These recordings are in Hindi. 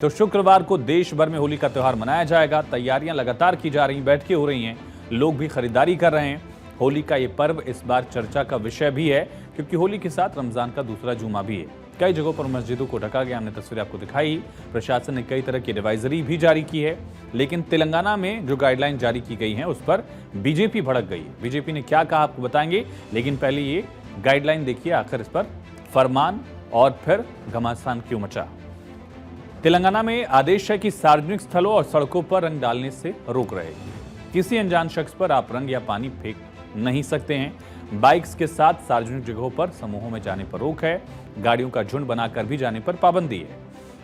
तो शुक्रवार को देश भर में होली का त्यौहार मनाया जाएगा। तैयारियां लगातार की जा रही, बैठकें हो रही हैं, लोग भी खरीदारी कर रहे हैं। होली का ये पर्व इस बार चर्चा का विषय भी है क्योंकि होली के साथ रमजान का दूसरा जुमा भी है। कई जगहों पर मस्जिदों को ढका गया, हमने तस्वीरें आपको दिखाई। प्रशासन ने कई तरह की एडवाइजरी भी जारी की है, लेकिन तेलंगाना में जो गाइडलाइन जारी की गई हैं उस पर बीजेपी भड़क गई। बीजेपी ने क्या कहा आपको बताएंगे, लेकिन पहले ये गाइडलाइन देखिए, आखिर इस पर फरमान और फिर घमासान क्यों मचा। तेलंगाना में आदेश है कि सार्वजनिक स्थलों और सड़कों पर रंग डालने से रोक रहेगी। किसी अनजान शख्स पर आप रंग या पानी फेंक नहीं सकते हैं। बाइक्स के साथ सार्वजनिक जगहों पर समूहों में जाने पर रोक है। गाड़ियों का झुंड बनाकर भी जाने पर पाबंदी है।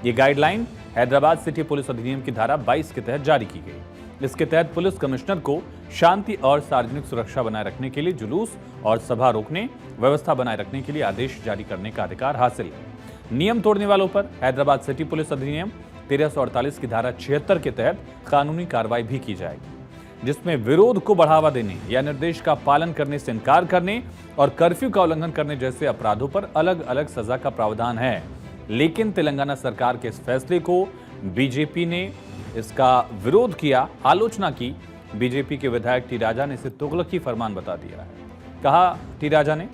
ये गाइडलाइन हैदराबाद सिटी पुलिस अधिनियम की धारा 22 के तहत जारी की गई। इसके तहत पुलिस कमिश्नर को शांति और सार्वजनिक सुरक्षा बनाए रखने के लिए जुलूस और सभा रोकने, व्यवस्था बनाए रखने के लिए आदेश जारी करने का अधिकार हासिल है। नियम तोड़ने वालों पर हैदराबाद सिटी पुलिस अधिनियम 1348 की धारा 76 के तहत कानूनी कार्रवाई भी की जाएगी, जिसमें विरोध को बढ़ावा देने या निर्देश का पालन करने से इनकार करने और कर्फ्यू का उल्लंघन करने जैसे अपराधों पर अलग अलग सजा का प्रावधान है। लेकिन तेलंगाना सरकार के इस फैसले को बीजेपी ने इसका विरोध किया, आलोचना की। बीजेपी के विधायक टी राजा ने इसे तुगलकी फरमान बता दिया है। कहा टी राजा ने,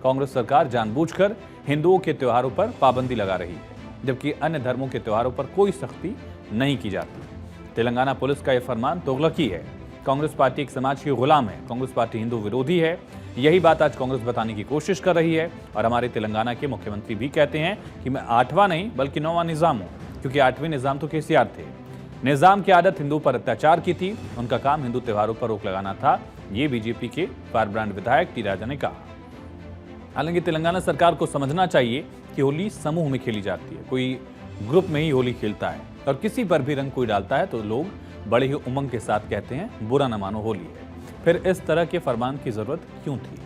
कांग्रेस सरकार जानबूझकर हिंदुओं के त्योहारों पर पाबंदी लगा रही है, जबकि अन्य धर्मों के त्योहारों पर कोई सख्ती नहीं की जाती। तेलंगाना पुलिस का यह फरमान तुगलकी है। कांग्रेस पार्टी एक समाज की गुलाम है। कांग्रेस पार्टी हिंदू विरोधी है। यही बात आज कांग्रेस बताने की कोशिश कर रही है। और हमारे तेलंगाना के मुख्यमंत्री भी कहते हैं कि मैं 8वां नहीं बल्कि 9वां निजाम हूं, क्योंकि 8वें निजाम तो केसीआर थे। निजाम की आदत हिंदू पर अत्याचार की थी, उनका काम हिंदू त्योहारों पर रोक लगाना था। ये बीजेपी के फायरब्रांड विधायक टी राजा ने कहा। हालांकि तेलंगाना सरकार को समझना चाहिए कि होली समूह में खेली जाती है, कोई ग्रुप में ही होली खेलता है और किसी पर भी रंग कोई डालता है तो लोग बड़े ही उमंग के साथ कहते हैं बुरा न मानो होली है। फिर इस तरह के फरमान की जरूरत क्यों थी।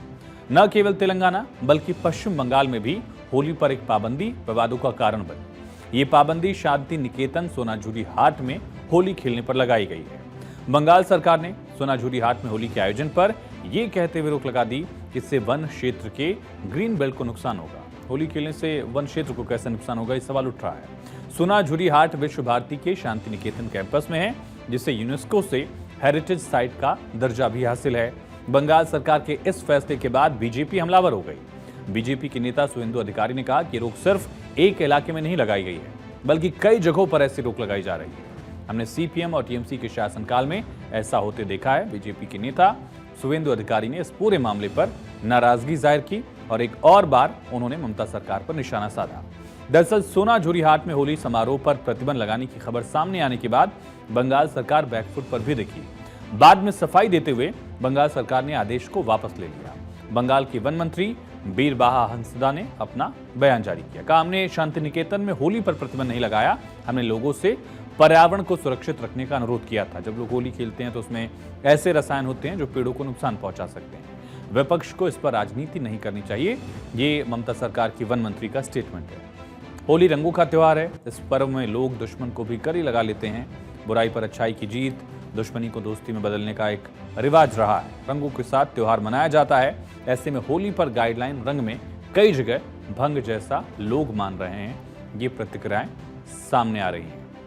न केवल तेलंगाना बल्कि पश्चिम बंगाल में भी होली पर एक पाबंदी विवादों का कारण बनी। ये पाबंदी शांति निकेतन सोनाझुरी हाट में होली खेलने पर लगाई गई है। बंगाल सरकार ने सोनाझुरी हाट में होली के आयोजन पर यह कहते हुए रोक लगा दी कि इससे वन क्षेत्र के ग्रीन बेल्ट को नुकसान होगा। होली खेलने से वन क्षेत्र को कैसे नुकसान होगा, ये सवाल उठ रहा है। सोनाझुरी हाट विश्व भारती के शांति निकेतन कैंपस में है, जिसे यूनेस्को से हेरिटेज साइट का दर्जा भी हासिल है। बंगाल सरकार के इस फैसले के बाद बीजेपी हमलावर हो गई। बीजेपी के नेता सुवेंदु अधिकारी ने कहा कि रोक सिर्फ एक इलाके में नहीं लगाई गई है, बल्कि कई जगहों पर ऐसी रोक लगाई जा रही है। हमने सीपीएम और टीएमसी के शासनकाल में ऐसा होते देखा है। बीजेपी के नेता सुवेंदु अधिकारी ने इस पूरे मामले पर नाराजगी जाहिर की और एक और बार उन्होंने ममता सरकार पर निशाना साधा। दरअसल सोनाझुरी हाट में होली समारोह पर प्रतिबंध लगाने की खबर सामने आने के बाद बंगाल सरकार बैकफुट पर भी दिखी। बाद में सफाई देते हुए बंगाल सरकार ने आदेश को वापस ले लिया। बंगाल के वन मंत्री बीरबाहा हंसदा ने अपना बयान जारी किया। कहा, हमने शांति निकेतन में होली पर प्रतिबंध नहीं लगाया, हमने लोगों से पर्यावरण को सुरक्षित रखने का अनुरोध किया था। जब लोग होली खेलते हैं तो उसमें ऐसे रसायन होते हैं जो पेड़ों को नुकसान पहुंचा सकते हैं। विपक्ष को इस पर राजनीति नहीं करनी चाहिए, ये ममता सरकार की वन मंत्री का स्टेटमेंट है। होली रंगों का त्यौहार है। इस पर्व में लोग दुश्मन को भी कड़ी लगा लेते हैं। बुराई पर अच्छाई की जीत, दुश्मनी को दोस्ती में बदलने का एक रिवाज रहा है। रंगों के साथ त्यौहार मनाया जाता है। ऐसे में होली पर गाइडलाइन रंग में कई जगह भंग जैसा लोग मान रहे हैं। ये प्रतिक्रियाएं सामने आ रही हैं।